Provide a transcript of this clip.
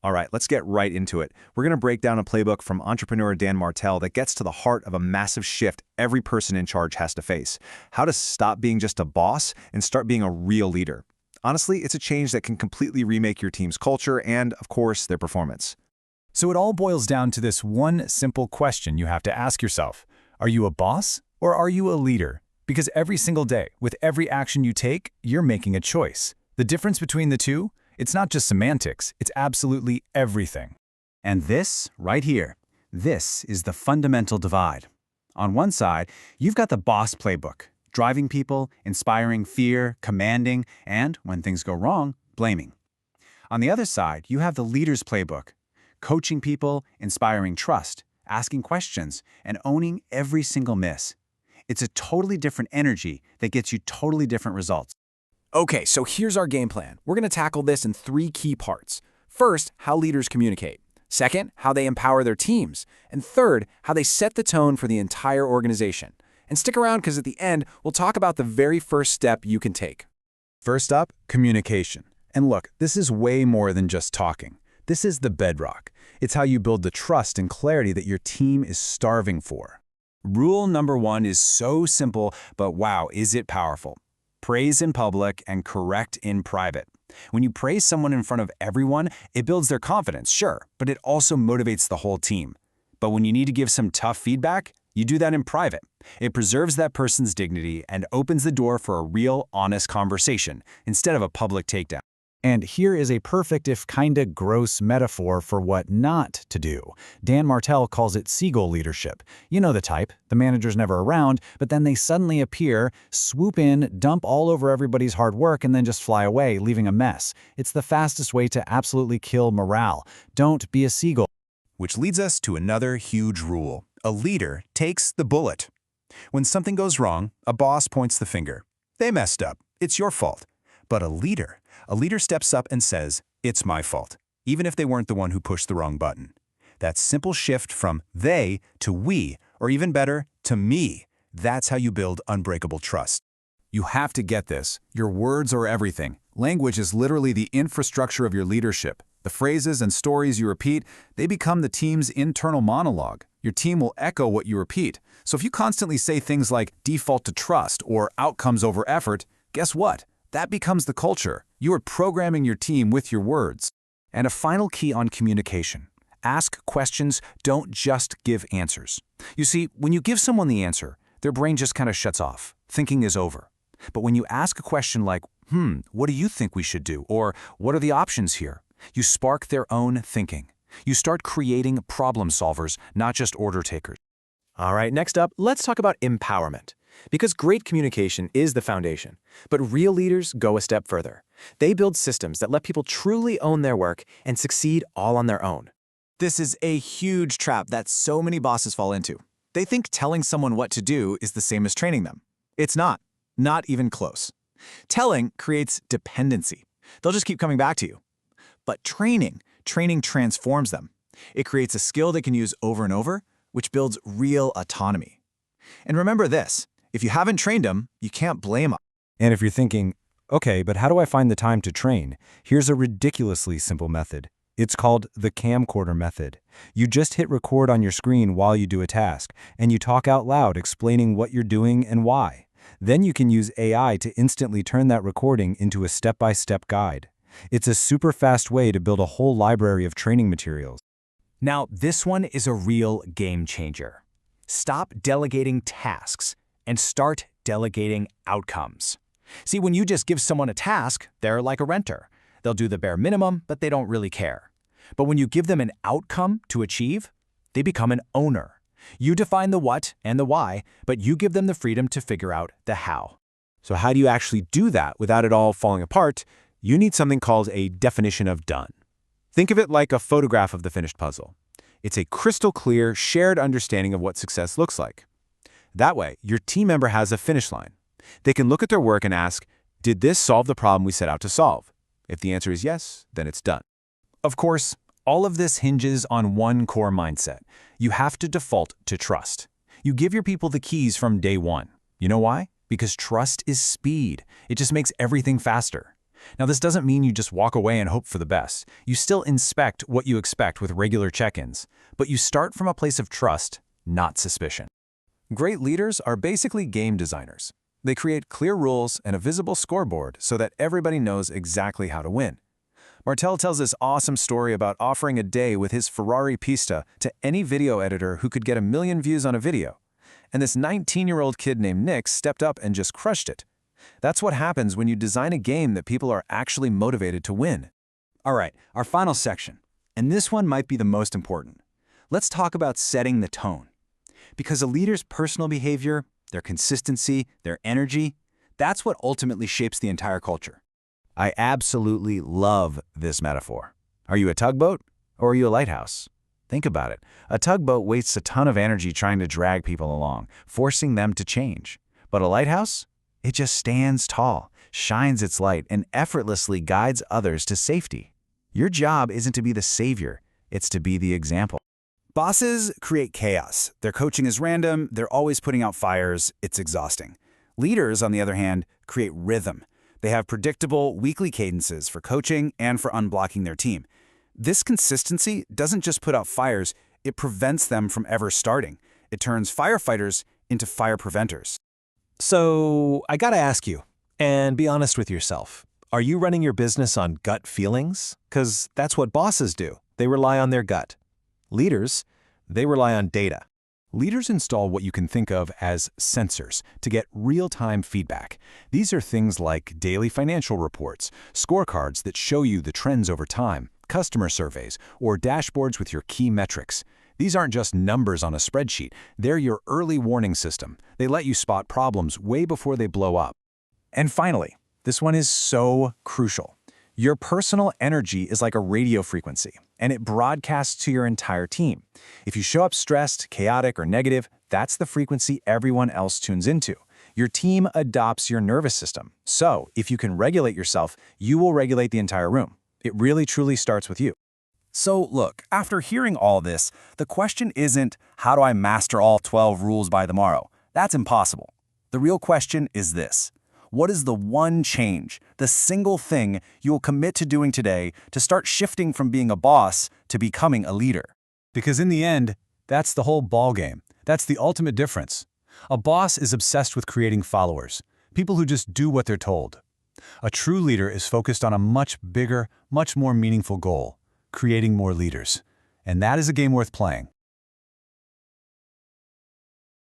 All right, let's get right into it. We're going to break down a playbook from entrepreneur Dan Martell that gets to the heart of a massive shift every person in charge has to face. How to stop being just a boss and start being a real leader. Honestly, it's a change that can completely remake your team's culture and, of course, their performance. So it all boils down to this one simple question you have to ask yourself. Are you a boss or are you a leader? Because every single day, with every action you take, you're making a choice. The difference between the two? It's not just semantics, it's absolutely everything. And this, right here, this is the fundamental divide. On one side, you've got the boss playbook, driving people, inspiring fear, commanding, and, when things go wrong, blaming. On the other side, you have the leader's playbook, coaching people, inspiring trust, asking questions, and owning every single miss. It's a totally different energy that gets you totally different results. Okay, so here's our game plan. We're going to tackle this in 3 key parts. First, how leaders communicate. Second, how they empower their teams. And third, how they set the tone for the entire organization. And stick around because at the end, we'll talk about the very first step you can take. First up, communication. And look, this is way more than just talking. This is the bedrock. It's how you build the trust and clarity that your team is starving for. Rule number 1 is so simple, but wow, is it powerful. Praise in public and correct in private. When you praise someone in front of everyone, it builds their confidence, sure, but it also motivates the whole team. But when you need to give some tough feedback, you do that in private. It preserves that person's dignity and opens the door for a real, honest conversation instead of a public takedown. And here is a perfect if kinda gross metaphor for what not to do. Dan Martell calls it seagull leadership. You know the type. The manager's never around, but then they suddenly appear, swoop in, dump all over everybody's hard work, and then just fly away, leaving a mess. It's the fastest way to absolutely kill morale. Don't be a seagull. Which leads us to another huge rule. A leader takes the bullet. When something goes wrong, a boss points the finger. They messed up. It's your fault. But a leader steps up and says, it's my fault, even if they weren't the one who pushed the wrong button. That simple shift from they to we, or even better, to me, that's how you build unbreakable trust. You have to get this. Your words are everything. Language is literally the infrastructure of your leadership. The phrases and stories you repeat, they become the team's internal monologue. Your team will echo what you repeat. So if you constantly say things like default to trust or outcomes over effort, guess what? That becomes the culture. You are programming your team with your words. And a final key on communication. Ask questions, don't just give answers. You see, when you give someone the answer, their brain just kind of shuts off. Thinking is over. But when you ask a question like, what do you think we should do? Or what are the options here? You spark their own thinking. You start creating problem solvers, not just order takers. All right, next up, let's talk about empowerment. Because great communication is the foundation, but real leaders go a step further. They build systems that let people truly own their work and succeed all on their own. This is a huge trap that so many bosses fall into. They think telling someone what to do is the same as training them. It's not even close. Telling creates dependency. They'll just keep coming back to you. But training transforms them. It creates a skill they can use over and over, which builds real autonomy. And remember this. If you haven't trained them, you can't blame them. And if you're thinking, okay, but how do I find the time to train? Here's a ridiculously simple method. It's called the camcorder method. You just hit record on your screen while you do a task, and you talk out loud explaining what you're doing and why. Then you can use AI to instantly turn that recording into a step-by-step guide. It's a super fast way to build a whole library of training materials. Now, this one is a real game changer. Stop delegating tasks and start delegating outcomes. See, when you just give someone a task, they're like a renter. They'll do the bare minimum, but they don't really care. But when you give them an outcome to achieve, they become an owner. You define the what and the why, but you give them the freedom to figure out the how. So how do you actually do that without it all falling apart? You need something called a definition of done. Think of it like a photograph of the finished puzzle. It's a crystal clear, shared understanding of what success looks like. That way, your team member has a finish line. They can look at their work and ask, did this solve the problem we set out to solve? If the answer is yes, then it's done. Of course, all of this hinges on one core mindset. You have to default to trust. You give your people the keys from day one. You know why? Because trust is speed. It just makes everything faster. Now, this doesn't mean you just walk away and hope for the best. You still inspect what you expect with regular check-ins, but you start from a place of trust, not suspicion. Great leaders are basically game designers. They create clear rules and a visible scoreboard so that everybody knows exactly how to win. Martel tells this awesome story about offering a day with his Ferrari Pista to any video editor who could get 1 million views on a video. And this 19-year-old kid named Nick stepped up and just crushed it. That's what happens when you design a game that people are actually motivated to win. All right, our final section. And this one might be the most important. Let's talk about setting the tone. Because a leader's personal behavior, their consistency, their energy, that's what ultimately shapes the entire culture. I absolutely love this metaphor. Are you a tugboat or are you a lighthouse? Think about it. A tugboat wastes a ton of energy trying to drag people along, forcing them to change. But a lighthouse? It just stands tall, shines its light, and effortlessly guides others to safety. Your job isn't to be the savior, it's to be the example. Bosses create chaos. Their coaching is random, they're always putting out fires, it's exhausting. Leaders, on the other hand, create rhythm. They have predictable, weekly cadences for coaching and for unblocking their team. This consistency doesn't just put out fires, it prevents them from ever starting. It turns firefighters into fire preventers. So, I gotta ask you, and be honest with yourself. Are you running your business on gut feelings? 'Cause that's what bosses do. They rely on their gut. Leaders, they rely on data. Leaders install what you can think of as sensors to get real-time feedback. These are things like daily financial reports, scorecards that show you the trends over time, customer surveys, or dashboards with your key metrics. These aren't just numbers on a spreadsheet. They're your early warning system. They let you spot problems way before they blow up. And finally, this one is so crucial. Your personal energy is like a radio frequency, and it broadcasts to your entire team. If you show up stressed, chaotic, or negative, that's the frequency everyone else tunes into. Your team adopts your nervous system. So, if you can regulate yourself, you will regulate the entire room. It really truly starts with you. So look, after hearing all this, the question isn't, how do I master all 12 rules by tomorrow? That's impossible. The real question is this. What is the one change, the single thing you will commit to doing today to start shifting from being a boss to becoming a leader? Because in the end, that's the whole ballgame. That's the ultimate difference. A boss is obsessed with creating followers, people who just do what they're told. A true leader is focused on a much bigger, much more meaningful goal, creating more leaders. And that is a game worth playing.